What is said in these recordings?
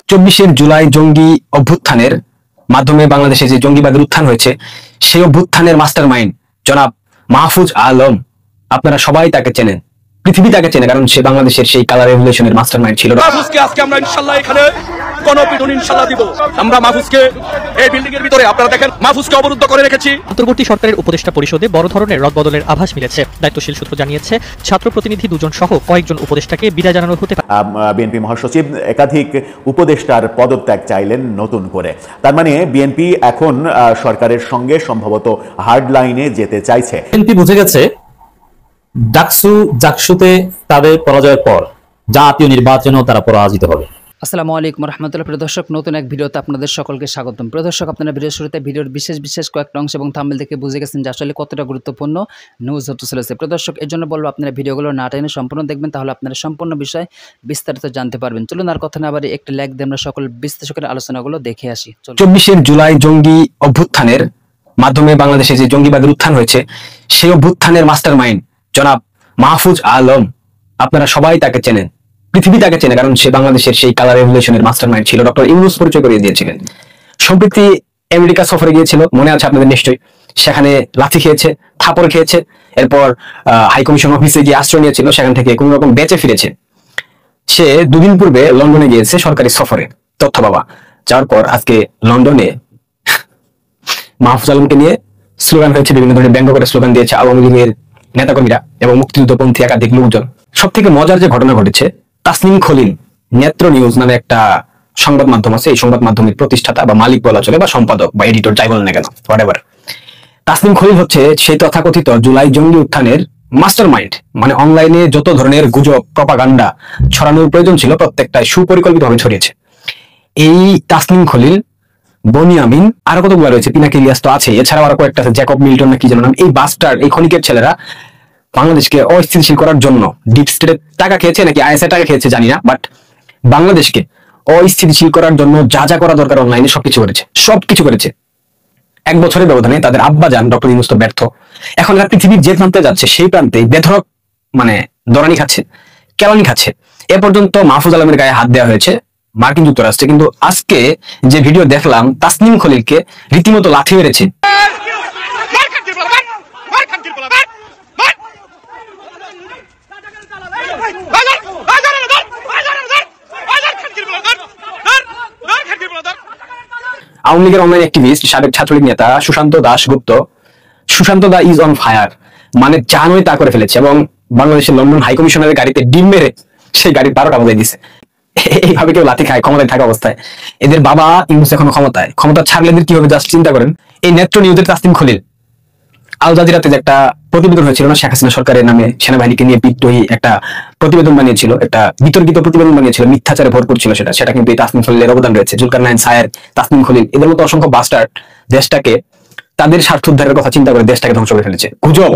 চব্বিশের জুলাই জঙ্গি অভ্যুত্থানের মাধ্যমে বাংলাদেশে যে জঙ্গিবাদের উত্থান হয়েছে, সেই অভ্যুত্থানের মাস্টার মাইন্ড জনাব মাহফুজ আলম, আপনারা সবাই তাকে চেনেন, পৃথিবী তাকে চেনে, কারণ সে বাংলাদেশের সেই কালার রেভলিউশনের মাস্টার মাইন্ড ছিল। মাহফুজকে আজকে আমরা ইনশাআল্লাহ এখানে গণপিটুনি ইনশাআল্লাহ দিব। আমরা মাহফুজকে এই বিল্ডিং এর ভিতরে আপনারা দেখেন মাহফুজকে অবরুদ্ধ করে রেখেছি। অন্তর্বর্তী সরকারের উপদেষ্টা পরিষদে বড় ধরনের রদবদলের আভাস মিলেছে। দায়িত্বশীল সূত্র জানিয়েছে, ছাত্র প্রতিনিধি দুজন সহ কয়েকজন উপদেষ্টাকে বিদায় জানানো হতে পারে। বিএনপি মহাসচিব একাধিক উপদেষ্টার পদত্যাগ চাইলেন নতুন করে। তার মানে বিএনপি এখন সরকারের সঙ্গে সম্ভবত হার্ড লাইনে যেতে চাইছে। বিএনপি বুঝে গেছে ডাকসু জাকসুতে তাদের পরাজয়ের পর জাতীয় নির্বাচনেও তারা পরাজিত হবে। আসসালামু আলাইকুম রহমতুল্লাহ। প্রিয় দর্শক, নতুন এক ভিডিওতে আপনাদের সকলকে স্বাগতম। প্রিয় দর্শক, আপনারা ভিডিওর শুরুতে ভিডিওর বিশেষ কয়েকটা অংশ এবং থাম্বনেল দেখে বুঝে গেছেন যে আসলে কতটা গুরুত্বপূর্ণ নিউজ হতে চলেছে। প্রিয় দর্শক, এর জন্য বলবো আপনারা ভিডিওগুলো না টেনে সম্পূর্ণ দেখবেন, তাহলে আপনারা সম্পূর্ণ বিষয় বিস্তারিত জানতে পারবেন। চলুন আর কথা না বাড়ি একটি লাইক দিয়ে আমরা সকল বিশ্লেষকের আলোচনাগুলো দেখে আসি। 24 জুলাই জঙ্গি অভ্যুত্থানের মাধ্যমে বাংলাদেশে যে জঙ্গিবাদের উত্থান হয়েছে, সেই অভ্যুত্থানের মাস্টার মাইন্ড জনাব মাহফুজ আলম, আপনারা সবাই তাকে চেনেন, পৃথিবী তাকে চেনে, কারণ সে বাংলাদেশের সেই কালার রেভলিউশনের মাস্টার মাইন্ড ছিল। ডক্টর ইউনূস পরিচয় করিয়ে দিয়েছিলেন। সম্প্রতি আমেরিকা সফরে গিয়েছিল, মনে আছে আপনাদের নিশ্চয়ই। সেখানে লাথি খেয়েছে, থাপড় খেয়েছে, এরপর হাইকমিশন অফিসে গিয়ে আশ্রয় নিয়েছিল, সেখান থেকে কোন রকম বেঁচে ফিরেছে। সে দুদিন পূর্বে লন্ডনে গিয়েছে সরকারি সফরে, তথ্য বাবা। যাওয়ার পর আজকে লন্ডনে মাহফুজ আলমকে নিয়ে স্লোগান হয়েছে, বিভিন্ন ধরনের ব্যঙ্গ করে স্লোগান দিয়েছে আওয়ামী লীগের নেতাকর্মীরা এবং মুক্তিযুদ্ধপন্থী একাধিক লোকজন। সব থেকে মজার যে ঘটনা ঘটেছে, তাসনিম খলিল নেত্র নিউজ নামে একটা সংবাদ মাধ্যম আছে, এই সংবাদ মাধ্যমের প্রতিষ্ঠাতা বা মালিক বলা চলে, বা সম্পাদক বা এডিটর, যাই বলেন না কেন, হোয়াটএভার। তাসনিম খলিল হচ্ছে সেই তথাকথিত জুলাই জঙ্গি উত্থানের মাস্টার মাইন্ড। মানে অনলাইনে যত ধরনের গুজব, প্রপাগান্ডা ছড়ানোর প্রয়োজন ছিল, প্রত্যেকটা সুপরিকল্পিতভাবে ছড়িয়েছে এই তাসনিম খলিল, বনিয়ামিন, আরো কতগুলো রয়েছে, পিনাকি ইলিয়াস তো আছে, এছাড়াও আরো কয়েকটা আছে, জ্যাকব মিল্টন না কি যেন নাম। এই বাস্টার, এই খনিকের ছেলেরা বাংলাদেশকে অস্থিতিশীল করার জন্য ডিপ স্টেটের টাকা খেয়েছে নাকি আইএসআই টাকা খেয়েছে জানি না, বাট বাংলাদেশকে অস্থিতিশীল করার জন্য যা যা করা দরকার অনলাইনে সবকিছু করেছে। 1 বছরের ব্যবধানে তাদের আব্বা যান ডক্টর ইউনূস তো ব্যর্থ। এখন এরা পৃথিবীর যে প্রান্তে যাচ্ছে সেই প্রান্তে বেধড়ক মানে দরানি খাচ্ছে, কেলানি খাচ্ছে। এ পর্যন্ত মাহফুজ আলমের গায়ে হাত দেওয়া হয়েছে মার্কিন যুক্তরাষ্ট্রে, কিন্তু আজকে যে ভিডিও দেখলাম, তাসনিম খলিলকে রীতিমতো লাথি মেরেছে। আওয়ামী লীগের অনলাইন অ্যাক্টিভিস্ট, সাবেক ছাত্রলীগ নেতা সুশান্ত দাশগুপ্ত, সুশান্ত দা ইজ অন ফায়ার, মানে যা নয় তা করে ফেলেছে, এবং বাংলাদেশের লন্ডন হাইকমিশনের গাড়িতে ডিম মেরে সেই গাড়ির 12টা বাজায় দিচ্ছে। এইভাবে কেউ লাথি খায় ক্ষমতায় থাকা অবস্থায়? এদের বাবা ইউনূস এখনো ক্ষমতা ছাড়লে এদের কি হবে জাস্ট চিন্তা করেন। এই নেত্র নিউজের তাসনিম খলিল আল জাজিরাতে যে একটা প্রতিবেদন হয়েছিল না, শেখ হাসিনা সরকারের নামে সেনাবাহিনীকে নিয়ে বিদ্রোহী একটা প্রতিবেদন বানিয়েছিল, একটা বিতর্কিত প্রতিবেদন বানিয়েছিল, মিথ্যাচারে ভরপুর ছিল সেটা কিন্তু এই তাসনিম খলিলের অবদান রয়েছে। জুলকারনাইন সায়ের, তাসনিম খলিল, এদের মতো অসংখ্য বাস্টার্ড দেশটাকে তাদের স্বার্থ উদ্ধারের কথা চিন্তা করে দেশটাকে ধ্বংস করে ফেলেছে। গুজব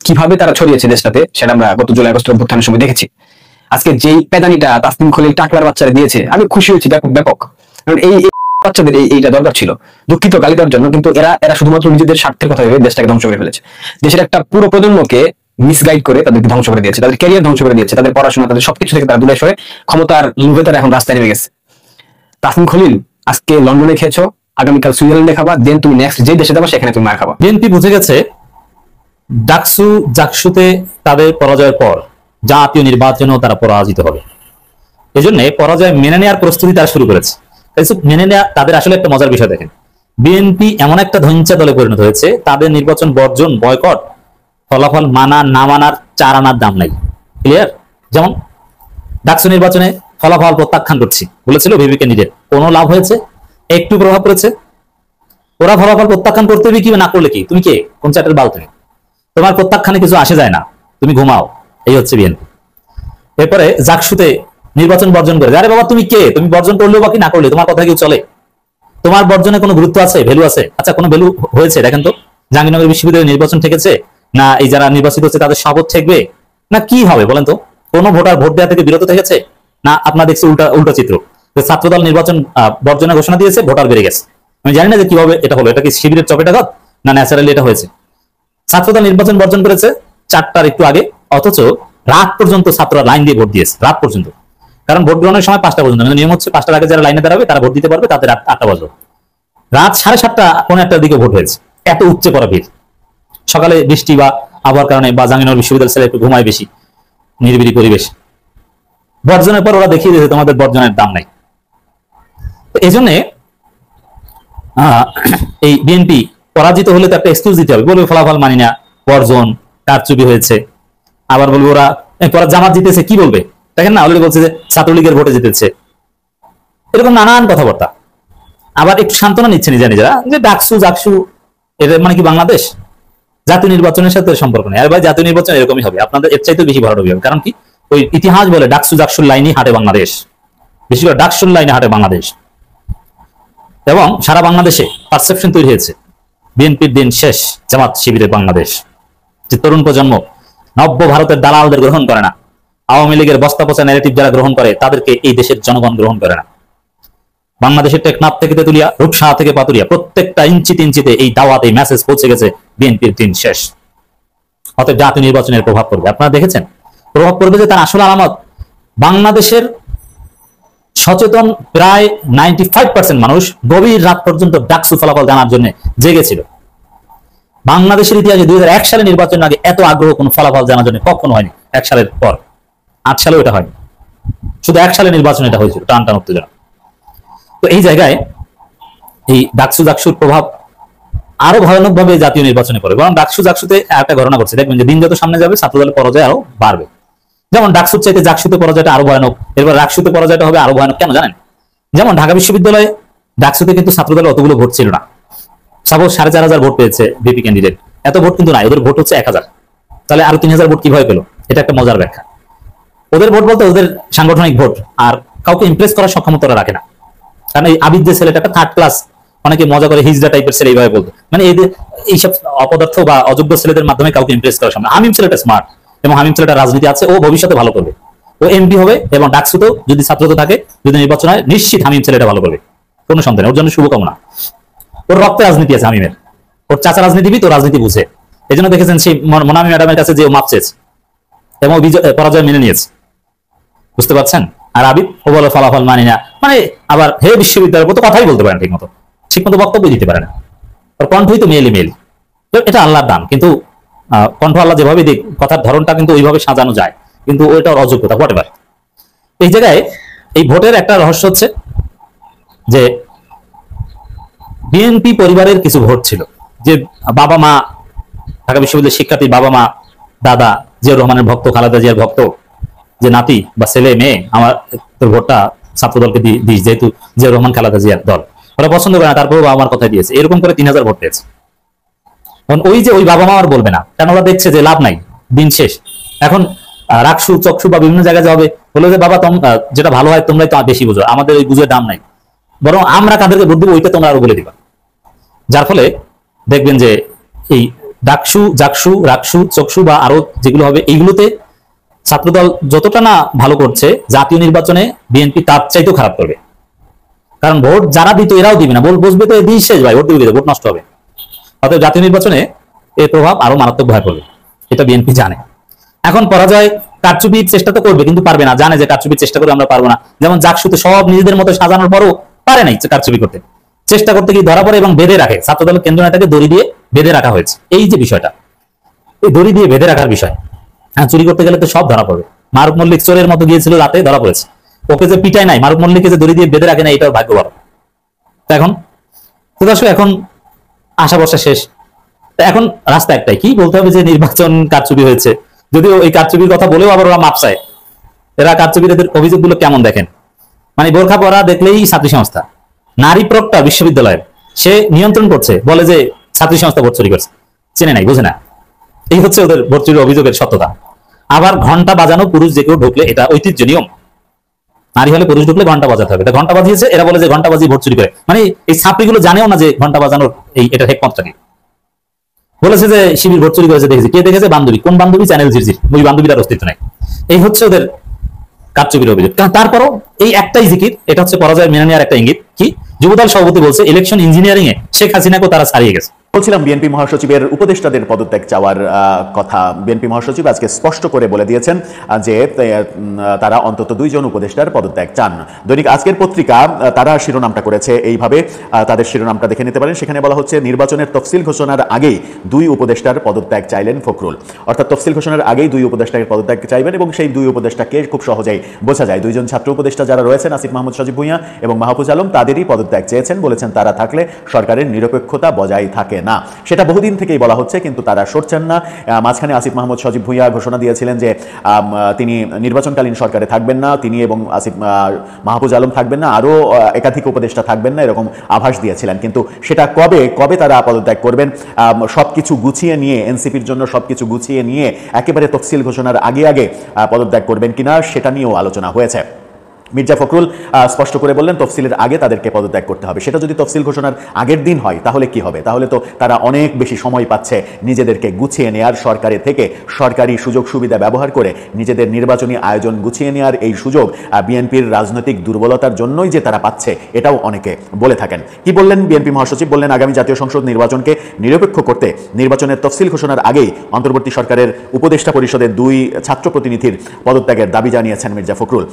কিভাবে তারা ছড়িয়েছে দেশটাতে, সেটা আমরা গত জুলাই আগস্টের অভ্যুত্থানের সময় দেখেছি। আজকে যেই পেদানিটা তাসনিম খলিল টাকলার বাচ্চারা দিয়েছে, আমি খুশি হয়েছি ব্যাপক, কারণ এই বাচ্চাদের এইটা দরকার ছিল, দুঃখিত গালি দেওয়ার জন্য, কিন্তু এরা শুধুমাত্র নিজেদের স্বার্থের কথা ভেবে দেশটাকে ধ্বংস করে ফেলেছে। দেশের একটা পুরো প্রজন্মকে মিসগাইড করে তাদেরকে ধ্বংস করে দিয়েছে, তাদের ক্যারিয়ার ধ্বংস করে দিয়েছে, তাদের পড়াশোনা, তাদের সবকিছু থেকে তারা দূরে সরে ক্ষমতার লোভে তারা এখন রাস্তায় নেমে গেছে। তাসনিম খলিল আজকে লন্ডনে খেয়েছো, আগামীকাল সুইজারল্যান্ডে খাবা, দেন তুমি নেক্সট যে দেশে যাবা সেখানে তুমি মার খাবা। বিএনপি বুঝে গেছে ডাকসু জাকসুতে তাদের পরাজয়ের পর জাতীয় নির্বাচনেও তারা পরাজিত হবে। এজন্য পরাজয় মেনে নেওয়ার প্রস্তুতি তারা শুরু করেছে। মেনে নেওয়া তাদের আসলে একটা মজার বিষয়। দেখেন, বিএনপি এমন একটা ধ্বংসা দলে পরিণত হয়েছে, তাদের নির্বাচন বর্জন, বয়কট, ফলাফল মানা না মানার 4 আনার দাম নাই। ক্লিয়ার? যেমন ডাকসু নির্বাচনে ফলাফল প্রত্যাখ্যান করছি বলেছিল ভিভি ক্যান্ডিডেট, কোনো লাভ হয়েছে? একটু প্রভাব পড়েছে? ওরা ফলাফল প্রত্যাখ্যান করতে হবে কি না করলে কি? তুমি কে? কোন চাটের বাল তুমি? তোমার প্রত্যাখ্যানে কিছু আসে যায় না, তুমি ঘুমাও। এই হচ্ছে বিএনপি। এরপরে জাকসুতে নির্বাচন বর্জন করে, আরে বাবা তুমি কে? তুমি বর্জন করলেও বাকি না করলে তোমার কথা কি চলে? তোমার বর্জনে কোনো গুরুত্ব আছে, ভ্যালু আছে? আচ্ছা, কোনো ভ্যালু হয়েছে দেখেন তো? জাহাঙ্গীরনগর বিশ্ববিদ্যালয়ের নির্বাচন ঠেকেছে না? এই যারা নির্বাচিত হচ্ছে তাদের শপথ ঠেকবে না? কি হবে বলেন তো? কোনো ভোটার ভোট দেওয়া থেকে বিরত থেকেছে না? আপনার দেখছি উল্টা চিত্র, ছাত্রদল নির্বাচন বর্জনের ঘোষণা দিয়েছে, ভোটার বেড়ে গেছে। আমি জানি না যে কিভাবে এটা হলো, এটা কি শিবিরের চপেটাঘাত না ন্যাচারালি এটা হয়েছে। ছাত্রদল নির্বাচন বর্জন করেছে 4টার একটু আগে, অথচ রাত পর্যন্ত ছাত্ররা লাইন দিয়ে ভোট দিয়েছে, রাত পর্যন্ত। কারণ ভোট গ্রহণের সময় 5টা পর্যন্ত, নিয়ম হচ্ছে 5টার আগে যারা লাইনে দাঁড়াবে তারা ভোট দিতে পারবে, তাদের 8টা বাজবে। রাত 7:30 পৌনে 1টার দিকে ভোট হয়েছে, এত উপচে পড়া ভিড়। সকালে বৃষ্টি বা আবহাওয়ার কারণে বা জাহাঙ্গীরনগর বিশ্ববিদ্যালয় ছেলে একটু ঘুমায় বেশি, নিরিবিলি পরিবেশ। বর্জনের পর ওরা দেখিয়ে দিয়েছে তোমাদের বর্জনের দাম নাই। তো এই জন্য এই বিএনপি পরাজিত হলে তো একটা এক্সকিউজ দিতে হবে, বলবে ফলাফল মানি না, বর্জন, কারচুপি হয়েছে। আবার বলবে ওরা পরে জামাত জিতেছে, কি বলবে? দেখেন না, অলরেডি বলছে যে ছাত্রলীগের ভোটে জিতেছে, এরকম নানান কথাবার্তা। আবার একটু সান্ত্বনা নিচ্ছে নিজেরা নিজেরা যে ডাকসু জাকসু এটা মানে কি বাংলাদেশ? জাতীয় নির্বাচনের সাথে সম্পর্ক নেই। আর ভাই জাতীয় নির্বাচন এরকমই হবে, আপনাদের এর চাইতে বেশি ভরাডুবি হবে। কারণ কি, ওই ইতিহাস বলে ডাকসু জাকসুর লাইনই হাঁটে বাংলাদেশ, বেশি করে ডাকসুর লাইনে হাঁটে বাংলাদেশ। এবং সারা বাংলাদেশে পারসেপশন তৈরি হয়েছে বিএনপির দিন শেষ, জামাত শিবিরের বাংলাদেশ। যে তরুণ প্রজন্ম নব্য ভারতের দালালদের গ্রহণ করে না, আওয়ামী লীগের বস্তা পচা ন্যারেটিভ যারা গ্রহণ করে তাদেরকে এই দেশের জনগণ গ্রহণ করে না। বাংলাদেশের টেকনাফ থেকে তেতুলিয়া, রূপসা থেকে পাতুরিয়া, প্রত্যেকটা ইঞ্চিতে ইঞ্চিতে এই দাওয়াত, এই মেসেজ পৌঁছে গেছে বিএনপির দিন শেষ। অতএব জাতীয় নির্বাচনের প্রভাব পড়বে। আপনারা দেখেছেন প্রভাব পড়বে যে তার আসল আলামত বাংলাদেশের সচেতন প্রায় 95% মানুষ গভীর রাত পর্যন্ত ডাকসু ফলাফল জানার জন্য জেগেছিল। বাংলাদেশের ইতিহাসে 2001 সালে নির্বাচনের আগে এত আগ্রহ কোন ফলাফল জানার জন্য কখনো হয়নি। 1 সালের পর 8 সালেও এটা হয়নি, শুধু 1 সালে নির্বাচন এটা হয়েছিল, টান টান উত্তেজনা। তো এই জায়গায় এই ডাকসু জাকসুর প্রভাব আরো ভয়ানক ভাবে জাতীয় নির্বাচনে পড়ে। বরং ডাকসু জাকসুতে একটা ঘটনা ঘটছে, দেখবেন যে দিন যত সামনে যাবে ছাত্রদলের পরাজয় আরো বাড়বে। যেমন ডাকসুর চাইতে জাকসুতে পরাজয়টা আরো ভয়ানক, এরপর রাকসুতে পরাজয়টা হবে আরো ভয়ানক। কেন জানেন? যেমন ঢাকা বিশ্ববিদ্যালয়ে ডাকসুতে কিন্তু ছাত্রদলের অতগুলো ভোট ছিল না। সাপোজ 4,500 ভোট পেয়েছে ভিপি ক্যান্ডিডেট, এত ভোট কিন্তু নাই, ওদের ভোট হচ্ছে 1000। তাহলে আরো 3000 ভোট কিভাবে পেলো? এটা একটা মজার ব্যাখ্যা। ওদের ভোট বলতে ওদের সাংগঠনিক ভোট, আর কাউকে ইমপ্রেস করার সক্ষমতা ওরা রাখে না। কারণ এই আবিদ যে ছেলেটা একটা 3rd ক্লাস, অনেকে মজা করে হিজড়া টাইপের ছেলে এইভাবে বলতো, মানে এদের এইসব অপদার্থ বা অযোগ্য ছেলেদের মাধ্যমে কাউকে ইমপ্রেস করার সম্ভব। হামিম ছেলেটা স্মার্ট এবং হামিম ছেলেটা রাজনীতি আছে, ও ভবিষ্যতে ভালো করবে, ও এমপি হবে এবং ডাকসুতেও যদি ছাত্রত্ব থাকে, যদি নির্বাচন হয়, নিশ্চিত হামিম ছেলেটা ভালো করবে, কোনো সন্দেহ নেই। ওর জন্য শুভকামনা। ওর রক্তে রাজনীতি আছে হামিমের, ওর চাচা রাজনীতিবিদ, ও রাজনীতি বুঝে। এই জন্য দেখেছেন সেই মোনামি ম্যাডামের কাছে যে ও মাপ চেয়েছে এবং পরাজয় মেনে নিয়েছে, বুঝতে পারছেন? আর আবিদ ও বলে ফলাফল মানি না, মানে আবার হে বিশ্ববিদ্যালয়ের মতো কথাই বলতে পারে না, ঠিক মতো বক্তব্য দিতে পারে না, ওর কণ্ঠই তো মেলি মেলি। এটা আল্লাহর দান, কিন্তু কণ্ঠ আল্লাহ যেভাবে দিক, কথার ধরনটা কিন্তু ওইভাবে সাজানো যায়, কিন্তু ওইটা ওর অযোগ্যতা, হোয়াটএভার। এই জায়গায় এই ভোটের একটা রহস্য হচ্ছে যে বিএনপি পরিবারের কিছু ভোট ছিল, যে বাবা মা, ঢাকা বিশ্ববিদ্যালয়ের শিক্ষার্থী বাবা মা, দাদা জিয়াউর রহমানের ভক্ত, খালেদা জিয়ার ভক্ত, যে নাতি বা ছেলে মেয়ে, আমার তোর ভোটটা ছাত্রদলকে দিস, যেহেতু জিয়াউর রহমান খালেদা জিয়ার দল, ওরা পছন্দ করে না, তারপরেও বাবা মার কথা দিয়েছে। এরকম করে 3000 ভোট পেয়েছে। ওই যে ওই বাবা মা আর বলবে না, কারণ ওরা দেখছে যে লাভ নাই, দিন শেষ। এখন রাকসু চকসু বা বিভিন্ন জায়গায় যাবে, বলে যে বাবা যেটা ভালো হয় তোমরাই তো বেশি বুঝো, আমাদের ওই বুঝের দাম নাই, বরং আমরা কাদেরকে ভোট দিব ওইটা তোমরা আরো বলে দিবা। যার ফলে দেখবেন যে এই ডাকসু জাকসু রাকসু চকসু বা আরো যেগুলো হবে, এইগুলোতে ছাত্রদল যতটা না ভালো করছে, জাতীয় নির্বাচনে বিএনপি তার চাইতেও খারাপ করবে। কারণ ভোট যারা দিত এরাও দিবে না, বসবে তো দিন শেষ ভাই, ভোট দিবে, ভোট নষ্ট হবে। অতএব জাতীয় নির্বাচনে এর প্রভাব আরো মারাত্মক ভয় পড়বে, এটা বিএনপি জানে। এখন পরাজয় কারচুপির চেষ্টা তো করবে, কিন্তু পারবে না, জানে যে কারচুপির চেষ্টা করে আমরা পারবো না। যেমন জাকসুতে সব নিজেদের মতো সাজানোর পরও পারে নাই কারচুপি করতে, চেষ্টা করতে গিয়ে ধরা পড়ে এবং বেঁধে রাখে। ছাত্রদলের কেন্দ্র নেতাকে দড়ি দিয়ে বেঁধে রাখা হয়েছে। এই যে বিষয়টা, এই দড়ি দিয়ে বেঁধে রাখার বিষয়, হ্যাঁ, চুরি করতে গেলে তো সব ধরা পড়বে। মারুফ মল্লিক চোরের মতো গিয়েছিল, রাতে ধরা পড়েছে। ওকে যে পিটায় নাই, মারুফ মল্লিককে যে দড়ি দিয়ে বেঁধে রাখে না, এটাও ভাগ্য বড়। এখন তো দর্শক, এখন আশা বর্ষা শেষ, এখন রাস্তা একটাই, কি বলতে হবে যে নির্বাচন কারচুপি হয়েছে। যদিও এই কারচুপির কথা বলেও আবার ওরা মাপ চায়। এরা কারচুপির এদের অভিযোগগুলো কেমন দেখেন, মানে বোরখা পরা দেখলেই ছাত্রী সংস্থা, নারী প্রক্টর বিশ্ববিদ্যালয়ের, সে নিয়ন্ত্রণ করছে, বলে যে ছাত্রী সংস্থা ভোট চুরি করছে, চেনে নাই, বুঝে না। এই হচ্ছে ওদের ভোট চুরির অভিযোগের সত্যতা। আবার ঘন্টা বাজানো, পুরুষ যে কেউ ঢুকলে, এটা ঐতিহ্য নিয়ম, নারী হলে পুরুষ ঢুকলে ঘন্টা বাজাতে হবে। ঘন্টা বাজিয়েছে, এরা বলে যে ঘন্টা বাজিয়ে ভোট চুরি করে। মানে এই ছাত্রীগুলো জানেও না যে ঘন্টা বাজানোর এটা হেকমতটা কি। বলেছে যে শিবির ভোট চুরি করেছে, দেখেছে। কে দেখেছে? বান্ধবী। কোন বান্ধবী? চ্যানেল ঝিরঝির, ওই বান্ধবীটার অস্তিত্ব নাই। এই হচ্ছে ওদের কারচুপির অভিযোগ। কারণ তারপরও এই একটাই জিকির, এটা হচ্ছে পরাজয় মেনে নেওয়ার একটা ইঙ্গিত। কি যুবদল সভাপতি বলছে ইলেকশন ইঞ্জিনিয়ারিং এ শেখ হাসিনাকেও তারা ছাড়িয়ে গেছে। বলছিলাম বিএনপি মহাসচিবের উপদেষ্টাদের পদত্যাগ চাওয়ার কথা। বিএনপি মহাসচিব আজকে স্পষ্ট করে বলে দিয়েছেন যে তারা অন্তত 2 জন উপদেষ্টার পদত্যাগ চান। দৈনিক আজকের পত্রিকা তারা শিরোনামটা করেছে এইভাবে, তাদের শিরোনামটা দেখে নিতে পারেন। সেখানে বলা হচ্ছে নির্বাচনের তফসিল ঘোষণার আগেই 2 উপদেষ্টার পদত্যাগ চাইলেন ফখরুল। অর্থাৎ তফসিল ঘোষণার আগেই 2 উপদেষ্টার পদত্যাগ চাইবেন এবং সেই 2 উপদেষ্টাকে খুব সহজেই বোঝা যায়। 2 জন ছাত্র উপদেষ্টা যারা রয়েছেন আসিফ মাহমুদ সজীব ভুঁইয়া এবং মাহফুজ আলম, তাদেরই পদত্যাগ চেয়েছেন। বলেছেন তারা থাকলে সরকারের নিরপেক্ষতা বজায় থাকে না। সেটা বহুদিন থেকেই বলা হচ্ছে, কিন্তু তারা সরছেন না। মাঝখানে আসিফ মাহমুদ সজীব ভুঁইয়া ঘোষণা দিয়েছিলেন যে তিনি নির্বাচনকালীন সরকারে থাকবেন না, তিনি এবং আসিফ মাহফুজ আলম থাকবেন না, আরও একাধিক উপদেষ্টা থাকবেন না, এরকম আভাস দিয়েছিলেন। কিন্তু সেটা কবে তারা পদত্যাগ করবেন, সবকিছু গুছিয়ে নিয়ে, এনসিপির জন্য সবকিছু গুছিয়ে নিয়ে একেবারে তফসিল ঘোষণার আগে পদত্যাগ করবেন কিনা সেটা নিয়েও আলোচনা হয়েছে। মির্জা ফখরুল স্পষ্ট করে বললেন তফসিলের আগে তাদেরকে পদত্যাগ করতে হবে। সেটা যদি তফসিল ঘোষণার আগের দিন হয় তাহলে কি হবে? তাহলে তো তারা অনেক বেশি সময় পাচ্ছে নিজেদেরকে গুছিয়ে নেয়ার, সরকারের থেকে সরকারি সুযোগ সুবিধা ব্যবহার করে নিজেদের নির্বাচনী আয়োজন গুছিয়ে নেওয়ার এই সুযোগ বিএনপির রাজনৈতিক দুর্বলতার জন্যই যে তারা পাচ্ছে, এটাও অনেকে বলে থাকেন। কি বললেন বিএনপি মহাসচিব? বললেন আগামী জাতীয় সংসদ নির্বাচনকে নিরপেক্ষ করতে নির্বাচনের তফসিল ঘোষণার আগেই অন্তর্বর্তী সরকারের উপদেষ্টা পরিষদের 2 ছাত্র প্রতিনিধির পদত্যাগের দাবি জানিয়েছেন মির্জা ফখরুল।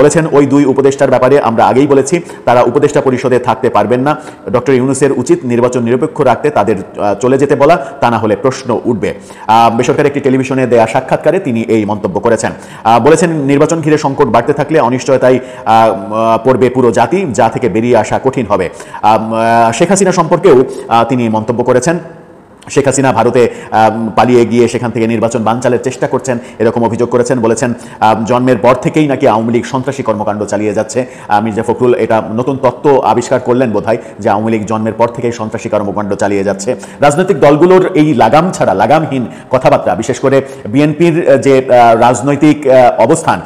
বলেছেন ওই 2 উপদেষ্টার ব্যাপারে আমরা আগেই বলেছি তারা উপদেষ্টা পরিষদে থাকতে পারবেন না। ডক্টর ইউনূসের উচিত নির্বাচন নিরপেক্ষ রাখতে তাদের চলে যেতে বলা, তা না হলে প্রশ্ন উঠবে। বেসরকারি একটি টেলিভিশনে দেয়া সাক্ষাৎকারে তিনি এই মন্তব্য করেছেন। বলেছেন নির্বাচন ঘিরে সংকট বাড়তে থাকলে অনিশ্চয়তায় পড়বে পুরো জাতি, যা থেকে বেরিয়ে আসা কঠিন হবে। শেখ হাসিনা সম্পর্কেও তিনি মন্তব্য করেছেন। শেখ হাসিনা ভারতে পালিয়ে গিয়ে সেখান থেকে নির্বাচন বানচালের চেষ্টা করছেন, এরকম অভিযোগ করেছেন। বলেছেন জন্মের পর থেকেই নাকি আওয়ামী লীগ সন্ত্রাসী কর্মকাণ্ড চালিয়ে যাচ্ছে। মির্জা ফখরুল এটা নতুন তত্ত্ব আবিষ্কার করলেন বোধহয়, যে আওয়ামী লীগ জন্মের পর থেকেই সন্ত্রাসী কর্মকাণ্ড চালিয়ে যাচ্ছে। রাজনৈতিক দলগুলোর এই লাগাম ছাড়া, লাগামহীন কথাবার্তা, বিশেষ করে বিএনপির যে রাজনৈতিক অবস্থান,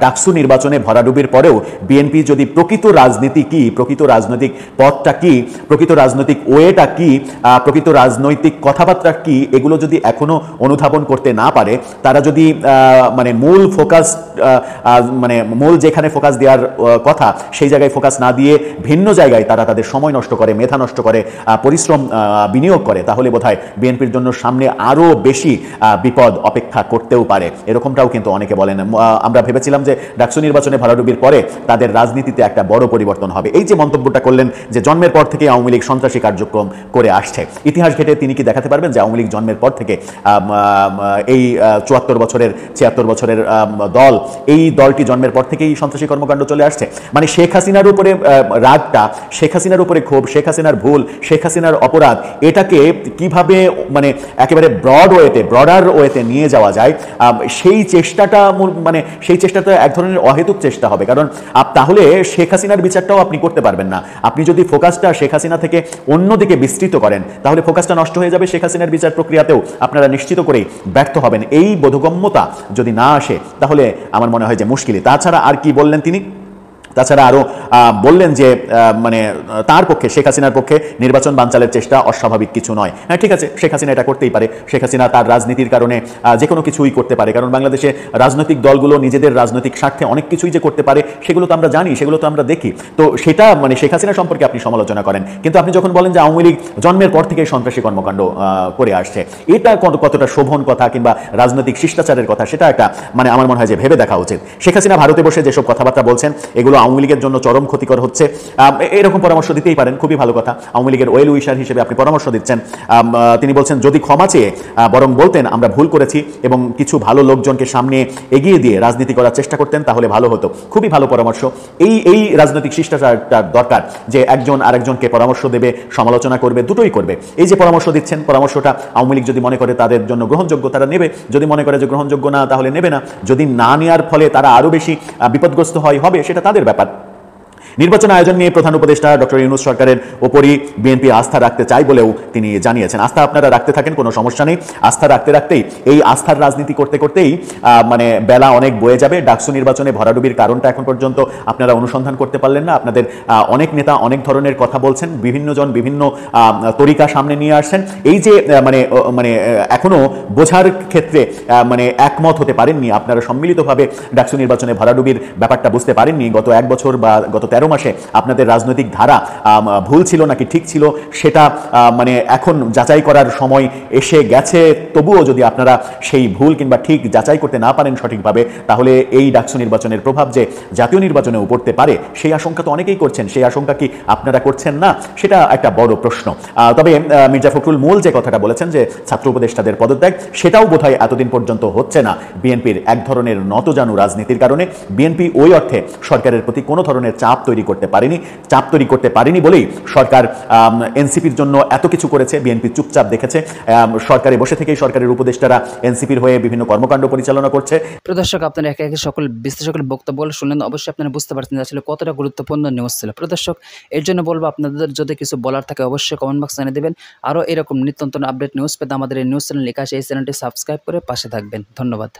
ডাকসু নির্বাচনে ভরাডুবির পরেও বিএনপি যদি প্রকৃত রাজনীতি কি, প্রকৃত রাজনৈতিক পথটা কি, প্রকৃত রাজনৈতিক ওয়েটা কি, প্রকৃত রাজনৈতিক কথাবার্তা কি, এগুলো যদি এখনো অনুধাবন করতে না পারে, তারা যদি মানে মূল ফোকাস, মানে মূল যেখানে ফোকাস দেওয়ার কথা সেই জায়গায় ফোকাস না দিয়ে ভিন্ন জায়গায় তারা তাদের সময় নষ্ট করে, মেধা নষ্ট করে, পরিশ্রম বিনিয়োগ করে, তাহলে বোধহয় বিএনপির জন্য সামনে আরও বেশি বিপদ অপেক্ষা করতেও পারে। এরকমটাও কিন্তু অনেকে বলেন। আমরা ভেবেছিলাম যে ডাকসু নির্বাচনে ভরাডুবির পরে তাদের রাজনীতিতে একটা বড় পরিবর্তন হবে। এই যে মন্তব্যটা করলেন যে জন্মের পর থেকে আওয়ামী লীগ সন্ত্রাসী কার্যক্রম করে আসছে, ইতিহাস ঘেটে তিনি কি দেখাতে পারবেন যে আওয়ামী লীগ জন্মের পর থেকে এই 74 বছরের 76 বছরের দল, এই দলটি জন্মের পর থেকেই সন্ত্রাসী কর্মকাণ্ড চলে আসছে? মানে শেখ হাসিনার উপরে রাগটা, শেখ হাসিনার উপরে ক্ষোভ, শেখ হাসিনার ভুল, শেখ হাসিনার অপরাধ, এটাকে কিভাবে মানে একেবারে ব্রডার ওয়েতে নিয়ে যাওয়া যায়, সেই চেষ্টাটা মানে সেই চেষ্টাটা এক ধরনের অহেতুক চেষ্টা হবে। কারণ তাহলে শেখ হাসিনার বিচারটাও আপনি করতে পারবেন না। আপনি যদি ফোকাসটা শেখ হাসিনা থেকে অন্যদিকে বিস্তৃত করেন তাহলে ফোকাসটা নষ্ট হয়ে যাবে। শেখ হাসিনার বিচার প্রক্রিয়াতেও আপনারা নিশ্চিত করেই ব্যর্থ হবেন। এই বোধগম্যতা যদি না আসে তাহলে আমার মনে হয় যে মুশকিলই। তাছাড়া আর কি বললেন তিনি? তাছাড়া আরও বললেন যে মানে তার পক্ষে, শেখ হাসিনার পক্ষে নির্বাচন বানচালের চেষ্টা অস্বাভাবিক কিছু নয়। হ্যাঁ, ঠিক আছে, শেখ হাসিনা এটা করতেই পারে। শেখ হাসিনা তার রাজনীতির কারণে যে কোনো কিছুই করতে পারে, কারণ বাংলাদেশে রাজনৈতিক দলগুলো নিজেদের রাজনৈতিক স্বার্থে অনেক কিছুই যে করতে পারে সেগুলো তো আমরা জানি, সেগুলো তো আমরা দেখি। তো সেটা মানে শেখ হাসিনা সম্পর্কে আপনি সমালোচনা করেন, কিন্তু আপনি যখন বলেন যে আওয়ামী লীগ জন্মের পর থেকে সন্ত্রাসী কর্মকাণ্ড করে আসছে, এটা কতটা শোভন কথা কিংবা রাজনৈতিক শিষ্টাচারের কথা, সেটা একটা মানে আমার মনে হয় যে ভেবে দেখা উচিত। শেখ হাসিনা ভারতে বসে যেসব কথাবার্তা বলছেন এগুলো আওয়ামী লীগের জন্য চরম ক্ষতিকর হচ্ছে, এরকম পরামর্শ দিতেই পারেন, খুবই ভালো কথা। আওয়ামী লীগের ওয়েল উইশার হিসেবে আপনি পরামর্শ দিচ্ছেন। তিনি বলছেন যদি ক্ষমা চেয়ে বরং বলতেন আমরা ভুল করেছি এবং কিছু ভালো লোকজনকে সামনে এগিয়ে দিয়ে রাজনীতি করার চেষ্টা করতেন তাহলে ভালো হতো। খুবই ভালো পরামর্শ। এই রাজনৈতিক শিষ্টাচারটার দরকার, যে একজন আরেকজনকে পরামর্শ দেবে, সমালোচনা করবে, দুটোই করবে। এই যে পরামর্শ দিচ্ছেন, পরামর্শটা আওয়ামী লীগ যদি মনে করে তাদের জন্য গ্রহণযোগ্য তারা নেবে, যদি মনে করে যে গ্রহণযোগ্য না তাহলে নেবে না। যদি না নেওয়ার ফলে তারা আরও বেশি বিপদগ্রস্ত হবে, সেটা তাদের ব্যাপার। নির্বাচন আয়োজন নিয়ে প্রধান উপদেষ্টা ডক্টর ইউনূস সরকারের ওপরই বিএনপি আস্থা রাখতে চায় বলেও তিনি জানিয়েছেন। আস্থা আপনারা রাখতে থাকেন, কোনো সমস্যা নেই। আস্থা রাখতে রাখতেই এই আস্থার রাজনীতি করতে করতেই মানে বেলা অনেক বয়ে যাবে। ডাকসু নির্বাচনে ভরাডুবির কারণটা এখন পর্যন্ত আপনারা অনুসন্ধান করতে পারলেন না। আপনাদের অনেক নেতা অনেক ধরনের কথা বলছেন, বিভিন্ন জন বিভিন্ন তরিকা সামনে নিয়ে আসছেন। এই যে মানে এখনো বোঝার ক্ষেত্রে মানে একমত হতে পারেননি, আপনারা সম্মিলিতভাবে ডাকসু নির্বাচনে ভরাডুবির ব্যাপারটা বুঝতে পারেননি। গত 1 বছর বা গত 13 মাসে আপনাদের রাজনৈতিক ধারা ভুল ছিল নাকি ঠিক ছিল সেটা মানে এখন যাচাই করার সময় এসে গেছে। তবুও যদি আপনারা সেই ভুল কিংবা ঠিক যাচাই করতে না পারেন সঠিকভাবে, তাহলে এই ডাকসু নির্বাচনের প্রভাব যে জাতীয় নির্বাচনেও পড়তে পারে সেই আশঙ্কা তো অনেকেই করছেন। সেই আশঙ্কা কি আপনারা করছেন না, সেটা একটা বড় প্রশ্ন। তবে মির্জা ফখরুল মূল যে কথাটা বলেছেন যে ছাত্র উপদেষ্টাদের পদত্যাগ, সেটাও বোধহয় এতদিন পর্যন্ত হচ্ছে না বিএনপির এক ধরনের নতজানু রাজনীতির কারণে। বিএনপি ওই অর্থে সরকারের প্রতি কোনো ধরনের চাপ তৈরি করতে পারেনি বলেই সরকার এনসিপির জন্য এত কিছু করেছে। বিএনপি চুপচাপ দেখেছে, সরকারে বসে থেকেই সরকারের উপদেষ্টারা এনসিপির হয়ে বিভিন্ন কর্মকাণ্ড পরিচালনা করছে। প্রদর্শক আপনারা একে একে সকল বিশ্লেষকের বক্তব্য শুনলেন, অবশ্যই আপনারা বুঝতে পারছেন যে আসলে কতটা গুরুত্বপূর্ণ নিউজ ছিল। প্রদর্শক এর জন্য বলবো আপনাদের যদি কিছু বলার থাকে অবশ্যই কমেন্ট বক্সে জানিয়ে দেবেন। আরও এরকম নিত্য নতুন আপডেট নিউজ পেতে আমাদের এই নিউজ চ্যানেল লেখা আছে, এই চ্যানেলটি সাবস্ক্রাইব করে পাশে থাকবেন। ধন্যবাদ।